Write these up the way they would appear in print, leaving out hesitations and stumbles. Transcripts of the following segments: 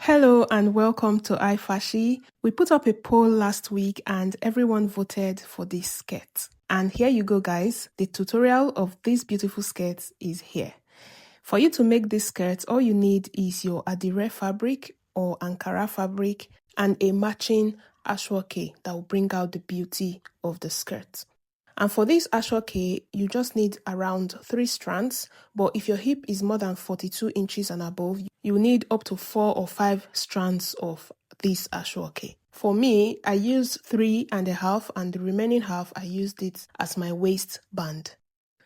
Hello and welcome to iFashy. We put up a poll last week and everyone voted for this skirt. And here you go guys, the tutorial of this beautiful skirt is here. For you to make this skirt, all you need is your Adire fabric or Ankara fabric and a matching Aso-oke that will bring out the beauty of the skirt. And for this Aso-oke, you just need around 3 strands, but if your hip is more than 42 inches and above, you need up to 4 or 5 strands of this Aso-oke. For me, I use 3.5 and the remaining half I used it as my waistband.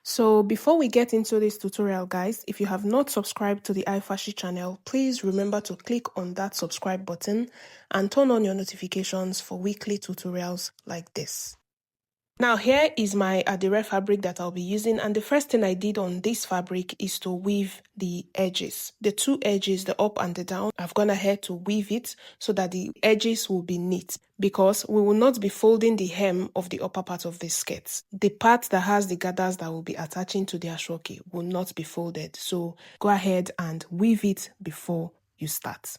So before we get into this tutorial guys, if you have not subscribed to the iFashy channel, please remember to click on that subscribe button and turn on your notifications for weekly tutorials like this. Now here is my Adire fabric that I'll be using, and the first thing I did on this fabric is to weave the edges. The 2 edges, the up and the down, I've gone ahead to weave it so that the edges will be neat, because we will not be folding the hem of the upper part of the skirt. The part that has the gathers that will be attaching to the Aso-oke will not be folded, so go ahead and weave it before you start.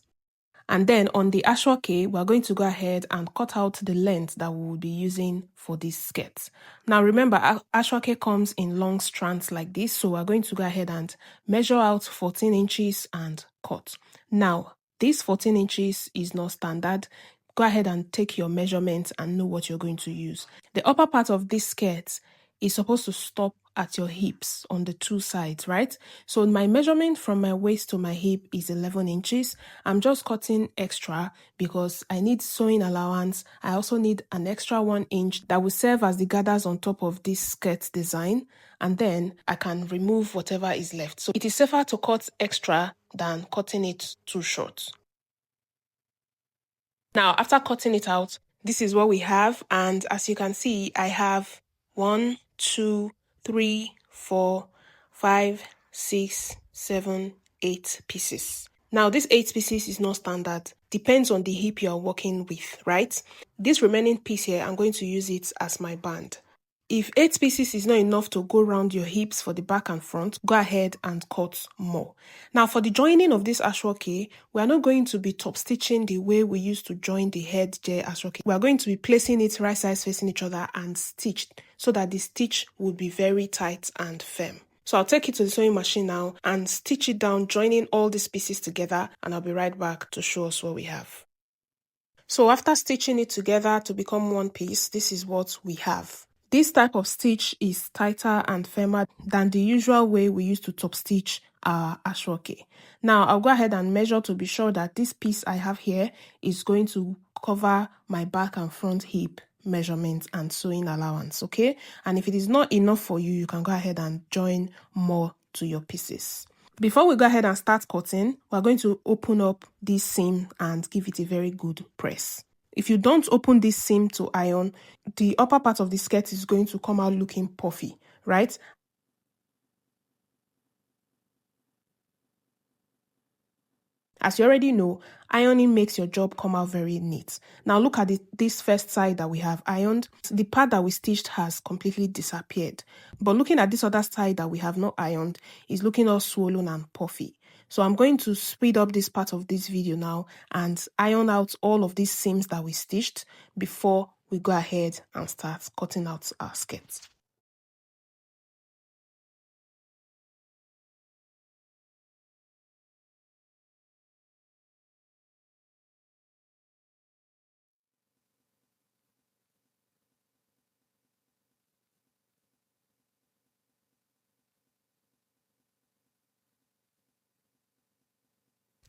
And then on the Aso-oke, we're going to go ahead and cut out the length that we will be using for this skirt. Now remember, Aso-oke comes in long strands like this, so we're going to go ahead and measure out 14 inches and cut. Now, this 14 inches is not standard. Go ahead and take your measurements and know what you're going to use. The upper part of this skirt is supposed to stop at your hips on the 2 sides, right? So my measurement from my waist to my hip is 11 inches. I'm just cutting extra because I need sewing allowance. I also need an extra 1 inch that will serve as the gathers on top of this skirt design, and then I can remove whatever is left. So it is safer to cut extra than cutting it too short. Now, after cutting it out, this is what we have, and as you can see, I have 1, 2, 3, 4, 5, 6, 7, 8 pieces. Now, this 8 pieces is not standard. Depends on the hip you are working with, right? This remaining piece here, I'm going to use it as my band. If 8 pieces is not enough to go around your hips for the back and front, go ahead and cut more. Now for the joining of this Aso-oke, we are not going to be top stitching the way we used to join the head J Aso-oke. We are going to be placing it right sides facing each other and stitched so that the stitch will be very tight and firm. So I'll take it to the sewing machine now and stitch it down, joining all these pieces together, and I'll be right back to show us what we have. So after stitching it together to become one piece, this is what we have. This type of stitch is tighter and firmer than the usual way we used to top stitch our Aso-oke. Now I'll go ahead and measure to be sure that this piece I have here is going to cover my back and front hip measurements and sewing allowance, okay? And if it is not enough for you, you can go ahead and join more to your pieces. Before we go ahead and start cutting, we're going to open up this seam and give it a very good press. If you don't open this seam to iron, the upper part of the skirt is going to come out looking puffy, right? As you already know, ironing makes your job come out very neat. Now look at this first side that we have ironed. The part that we stitched has completely disappeared. But looking at this other side that we have not ironed is looking all swollen and puffy. So I'm going to speed up this part of this video now and iron out all of these seams that we stitched before we go ahead and start cutting out our skirt.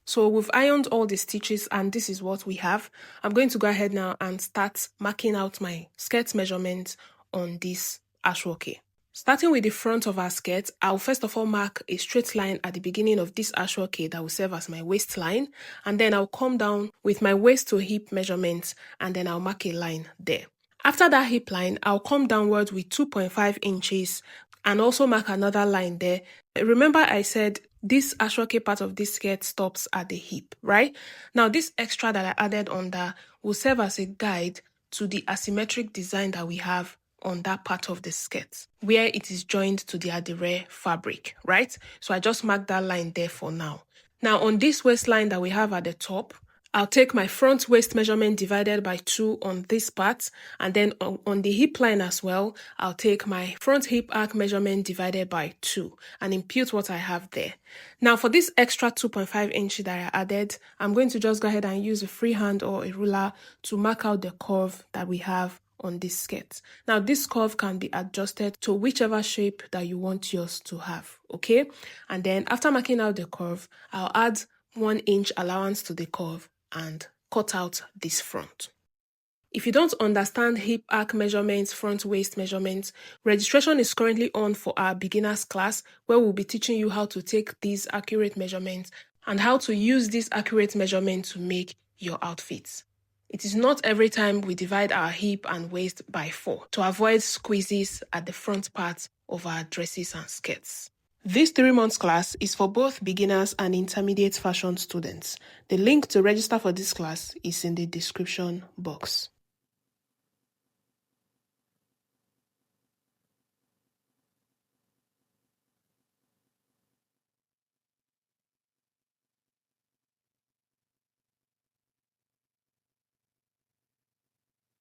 So we've ironed all the stitches and this is what we have. I'm going to go ahead now and start marking out my skirt measurements on this Aso-oke. Starting with the front of our skirt, I'll first of all mark a straight line at the beginning of this Aso-oke that will serve as my waistline, and then I'll come down with my waist to hip measurements and then I'll mark a line there. After that hip line, I'll come downward with 2.5 inches and also mark another line there. Remember I said this Aso-oke part of this skirt stops at the hip, right? Now this extra that I added on that will serve as a guide to the asymmetric design that we have on that part of the skirt where it is joined to the Adire fabric, right? So I just marked that line there for now. Now on this waistline that we have at the top, I'll take my front waist measurement divided by 2 on this part, and then on the hip line as well, I'll take my front hip arc measurement divided by 2 and impute what I have there. Now for this extra 2.5 inch that I added, I'm going to just go ahead and use a freehand or a ruler to mark out the curve that we have on this skirt. Now this curve can be adjusted to whichever shape that you want yours to have, okay? And then after marking out the curve, I'll add 1 inch allowance to the curve and cut out this front. If you don't understand hip arc measurements, front waist measurements, registration is currently on for our beginners class where we'll be teaching you how to take these accurate measurements and how to use this accurate measurement to make your outfits. It is not every time we divide our hip and waist by 4 to avoid squeezes at the front part of our dresses and skirts. This 3-month class is for both beginners and intermediate fashion students. The link to register for this class is in the description box.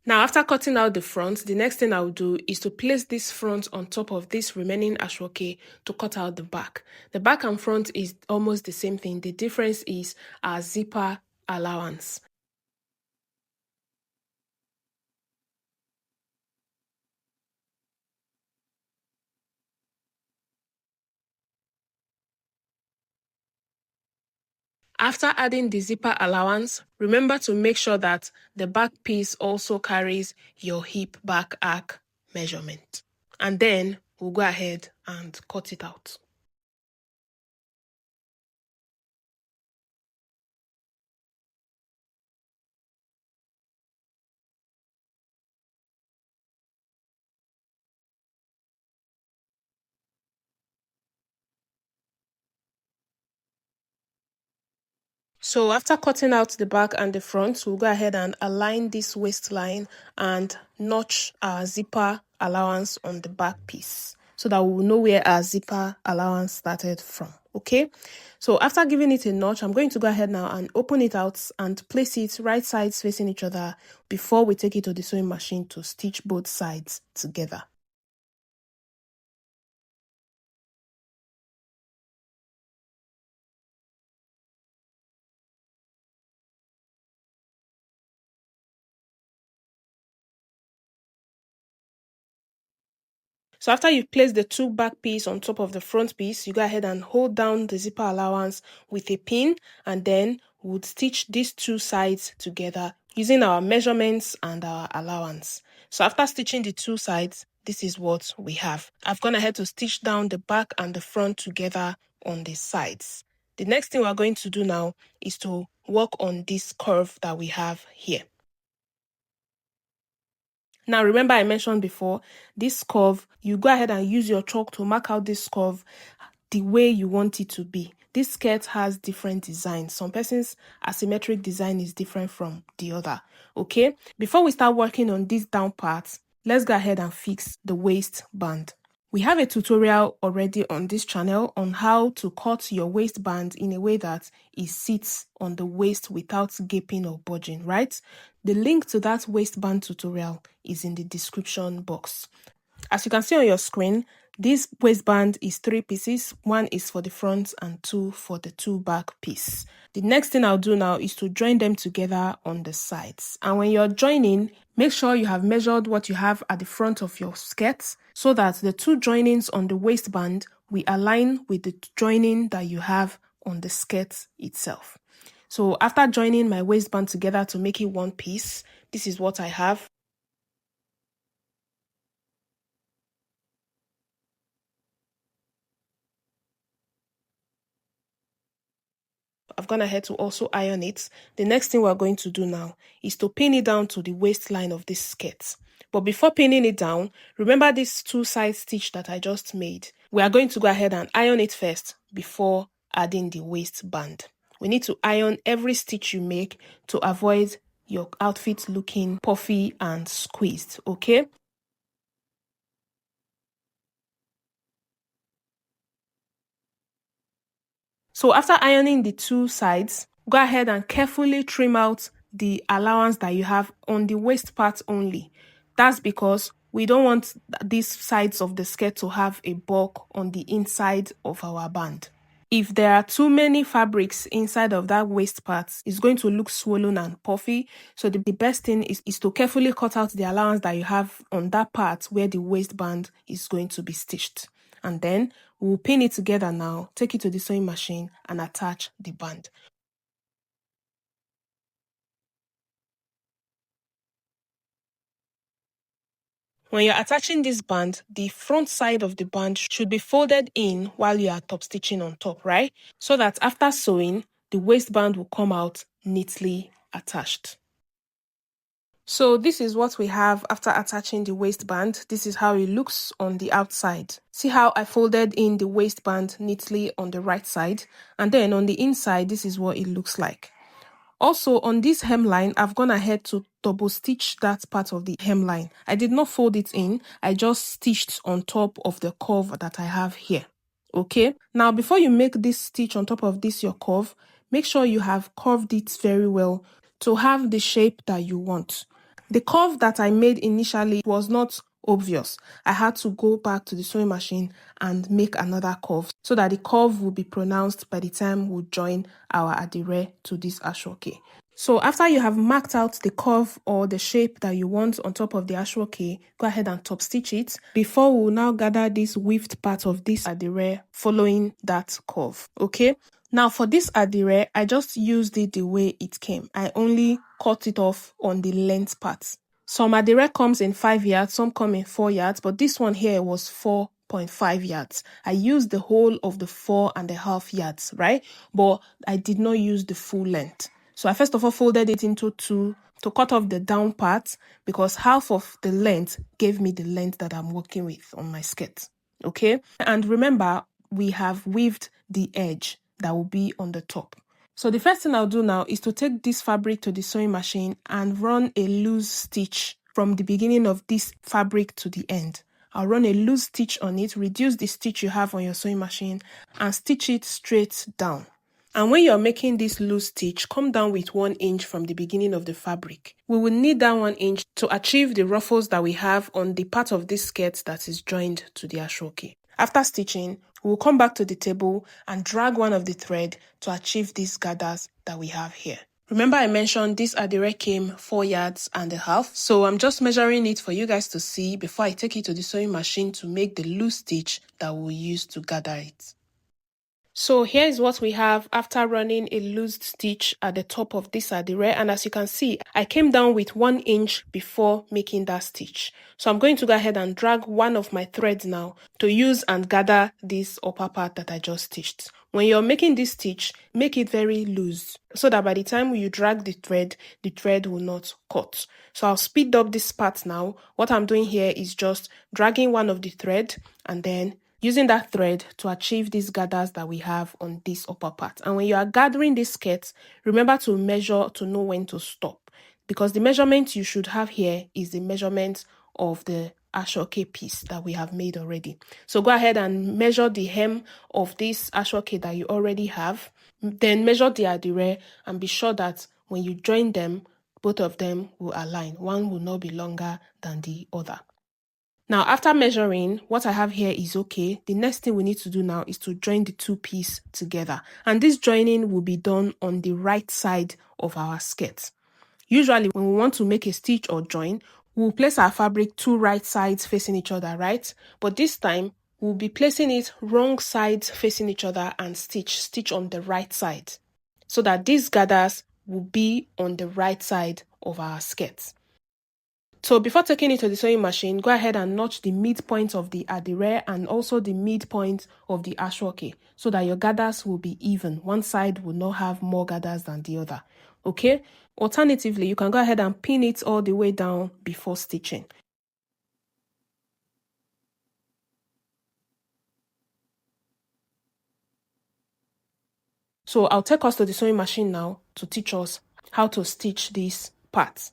Now, after cutting out the front, the next thing I'll do is to place this front on top of this remaining Aso-oke to cut out the back. The back and front is almost the same thing. The difference is our zipper allowance. After adding the zipper allowance, remember to make sure that the back piece also carries your hip back arc measurement. And then we'll go ahead and cut it out. So after cutting out the back and the front, we'll go ahead and align this waistline and notch our zipper allowance on the back piece so that we'll know where our zipper allowance started from, okay? So after giving it a notch, I'm going to go ahead now and open it out and place it right sides facing each other before we take it to the sewing machine to stitch both sides together. So after you've placed the 2 back piece on top of the front piece, you go ahead and hold down the zipper allowance with a pin, and then we'll stitch these 2 sides together using our measurements and our allowance. So after stitching the 2 sides, this is what we have. I've gone ahead to stitch down the back and the front together on the sides. The next thing we're going to do now is to work on this curve that we have here. Now, remember I mentioned before, this curve, you go ahead and use your chalk to mark out this curve the way you want it to be. This skirt has different designs. Some person's asymmetric design is different from the other, okay? Before we start working on these down parts, let's go ahead and fix the waistband. We have a tutorial already on this channel on how to cut your waistband in a way that it sits on the waist without gaping or bulging, right? The link to that waistband tutorial is in the description box. As you can see on your screen, this waistband is 3 pieces. 1 is for the front and 2 for the 2 back piece. The next thing I'll do now is to join them together on the sides. And when you're joining, make sure you have measured what you have at the front of your skirt so that the 2 joinings on the waistband will align with the joining that you have on the skirt itself. So after joining my waistband together to make it one piece, this is what I have. I've gone ahead to also iron it. The next thing we're going to do now is to pin it down to the waistline of this skirt. But before pinning it down, remember this 2 side stitch that I just made. We are going to go ahead and iron it first before adding the waistband. We need to iron every stitch you make to avoid your outfit looking puffy and squeezed, okay? So after ironing the two sides, go ahead and carefully trim out the allowance that you have on the waist part only. That's because we don't want these sides of the skirt to have a bulk on the inside of our band. If there are too many fabrics inside of that waist part, it's going to look swollen and puffy. So the best thing is to carefully cut out the allowance that you have on that part where the waistband is going to be stitched. And then we'll pin it together now, take it to the sewing machine and attach the band. When you're attaching this band, the front side of the band should be folded in while you are top stitching on top, right? So that after sewing, the waistband will come out neatly attached. So this is what we have after attaching the waistband. This is how it looks on the outside. See how I folded in the waistband neatly on the right side, and then on the inside, this is what it looks like. Also, on this hemline, I've gone ahead to double stitch that part of the hemline. I did not fold it in, I just stitched on top of the curve that I have here. Okay, now before you make this stitch on top of this your curve, make sure you have curved it very well to have the shape that you want. The curve that I made initially was not obvious. I had to go back to the sewing machine and make another curve so that the curve will be pronounced by the time we join our adire to this Aso-oke. So after you have marked out the curve or the shape that you want on top of the Aso-oke, go ahead and top stitch it before we will now gather this weaved part of this adire following that curve. Okay, now for this adire, I just used it the way it came. I only cut it off on the length part. Some adire comes in 5 yards, some come in 4 yards, but this one here was 4.5 yards. I used the whole of the 4.5 yards, right? But I did not use the full length. So I first of all folded it into two to cut off the down part because half of the length gave me the length that I'm working with on my skirt. Okay? And remember, we have weaved the edge that will be on the top. So the first thing I'll do now is to take this fabric to the sewing machine and run a loose stitch from the beginning of this fabric to the end. I'll run a loose stitch on it, reduce the stitch you have on your sewing machine and stitch it straight down. And when you're making this loose stitch, come down with 1 inch from the beginning of the fabric. We will need that 1 inch to achieve the ruffles that we have on the part of this skirt that is joined to the Aso-oke. After stitching, we'll come back to the table and drag one of the thread to achieve these gathers that we have here. Remember I mentioned this adire came 4.5 yards, so I'm just measuring it for you guys to see before I take it to the sewing machine to make the loose stitch that we'll use to gather it. So here is what we have after running a loose stitch at the top of this adire, and as you can see, I came down with 1 inch before making that stitch. So I'm going to go ahead and drag one of my threads now to use and gather this upper part that I just stitched. When you're making this stitch, make it very loose so that by the time you drag the thread will not cut. So I'll speed up this part now. What I'm doing here is just dragging one of the thread and then using that thread to achieve these gathers that we have on this upper part. And when you are gathering this skirt, remember to measure to know when to stop, because the measurement you should have here is the measurement of the Aso-oke piece that we have made already. So go ahead and measure the hem of this Aso-oke that you already have, then measure the adire and be sure that when you join them, both of them will align. One will not be longer than the other. Now, after measuring, what I have here is okay. The next thing we need to do now is to join the two pieces together. And this joining will be done on the right side of our skirt. Usually, when we want to make a stitch or join, we'll place our fabric two right sides facing each other, right? But this time, we'll be placing it wrong sides facing each other and stitch on the right side, so that these gathers will be on the right side of our skirt. So before taking it to the sewing machine, go ahead and notch the midpoint of the adire and also the midpoint of the Aso-oke so that your gathers will be even. One side will not have more gathers than the other. Okay? Alternatively, you can go ahead and pin it all the way down before stitching. So I'll take us to the sewing machine now to teach us how to stitch these parts.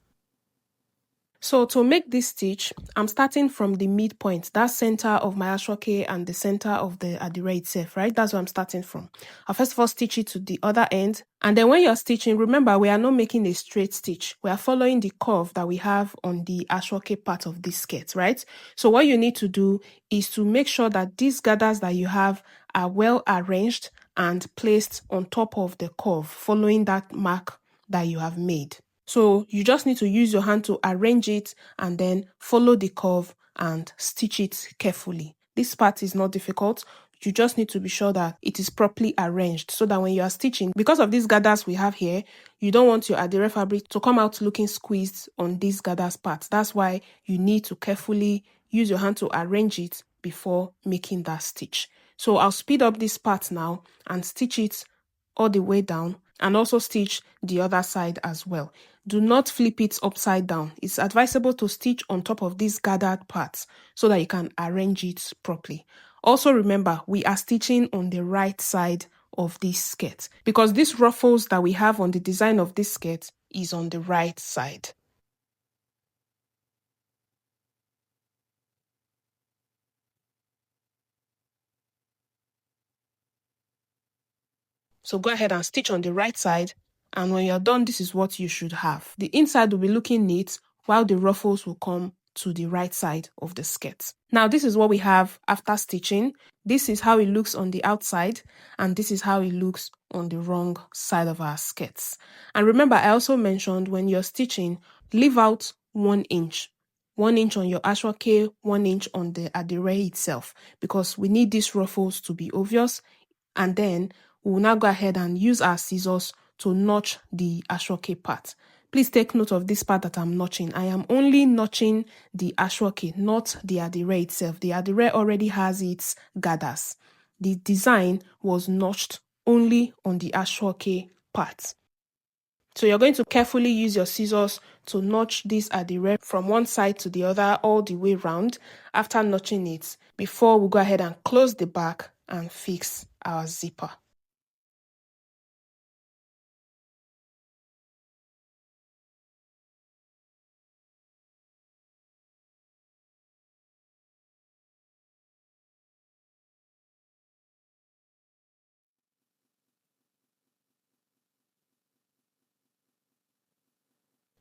So to make this stitch, I'm starting from the midpoint, that center of my Aso-oke and the center of the Adire itself, right? That's where I'm starting from. I'll first of all stitch it to the other end. And then when you're stitching, remember, we are not making a straight stitch. We are following the curve that we have on the Aso-oke part of this skirt, right? So what you need to do is to make sure that these gathers that you have are well arranged and placed on top of the curve, following that mark that you have made. So you just need to use your hand to arrange it and then follow the curve and stitch it carefully. This part is not difficult. You just need to be sure that it is properly arranged so that when you are stitching, because of these gathers we have here, you don't want your Adire fabric to come out looking squeezed on these gathers parts. That's why you need to carefully use your hand to arrange it before making that stitch. So I'll speed up this part now and stitch it all the way down and also stitch the other side as well. Do not flip it upside down. It's advisable to stitch on top of these gathered parts so that you can arrange it properly. Also remember, we are stitching on the right side of this skirt because these ruffles that we have on the design of this skirt is on the right side. So go ahead and stitch on the right side, and when you're done, this is what you should have. The inside will be looking neat while the ruffles will come to the right side of the skirt. Now this is what we have after stitching. This is how it looks on the outside, and this is how it looks on the wrong side of our skirts. And remember, I also mentioned when you're stitching, leave out 1 inch. 1 inch on your Aso-oke, 1 inch on the Adire itself, because we need these ruffles to be obvious. And then we'll now go ahead and use our scissors to notch the Aso-oke part. Please take note of this part that I'm notching. I am only notching the Aso-oke, not the Adire itself. The Adire already has its gathers. The design was notched only on the Aso-oke part. So you're going to carefully use your scissors to notch this Adire from one side to the other all the way round after notching it before we go ahead and close the back and fix our zipper.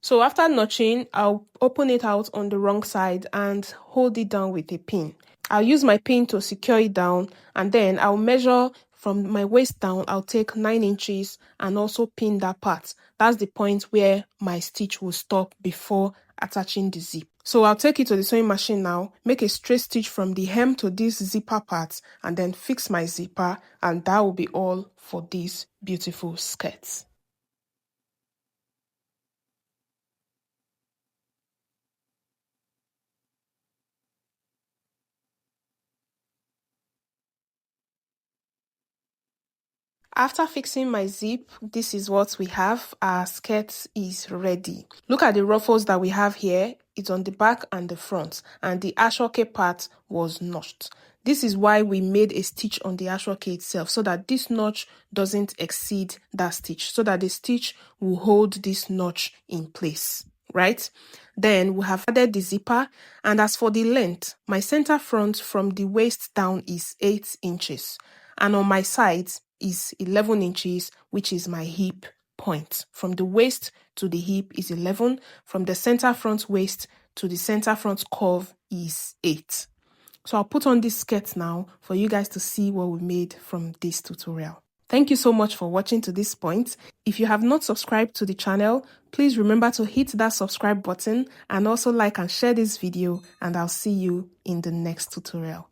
So after notching, I'll open it out on the wrong side and hold it down with a pin. I'll use my pin to secure it down, and then I'll measure from my waist down. I'll take 9 inches and also pin that part. That's the point where my stitch will stop before attaching the zip. So I'll take it to the sewing machine now, make a straight stitch from the hem to this zipper part, and then fix my zipper, and that will be all for this beautiful skirt. After fixing my zip, this is what we have. Our skirt is ready. Look at the ruffles that we have here. It's on the back and the front, and the Aso-oke part was notched. This is why we made a stitch on the Aso-oke itself, so that this notch doesn't exceed that stitch, so that the stitch will hold this notch in place, right? Then we have added the zipper, and as for the length, my center front from the waist down is 8 inches, and on my sides is 11 inches, which is my hip point. From the waist to the hip is 11. From the center front waist to the center front curve is 8. So I'll put on this skirt now for you guys to see what we made from this tutorial. Thank you so much for watching to this point. If you have not subscribed to the channel, please remember to hit that subscribe button and also like and share this video, and I'll see you in the next tutorial.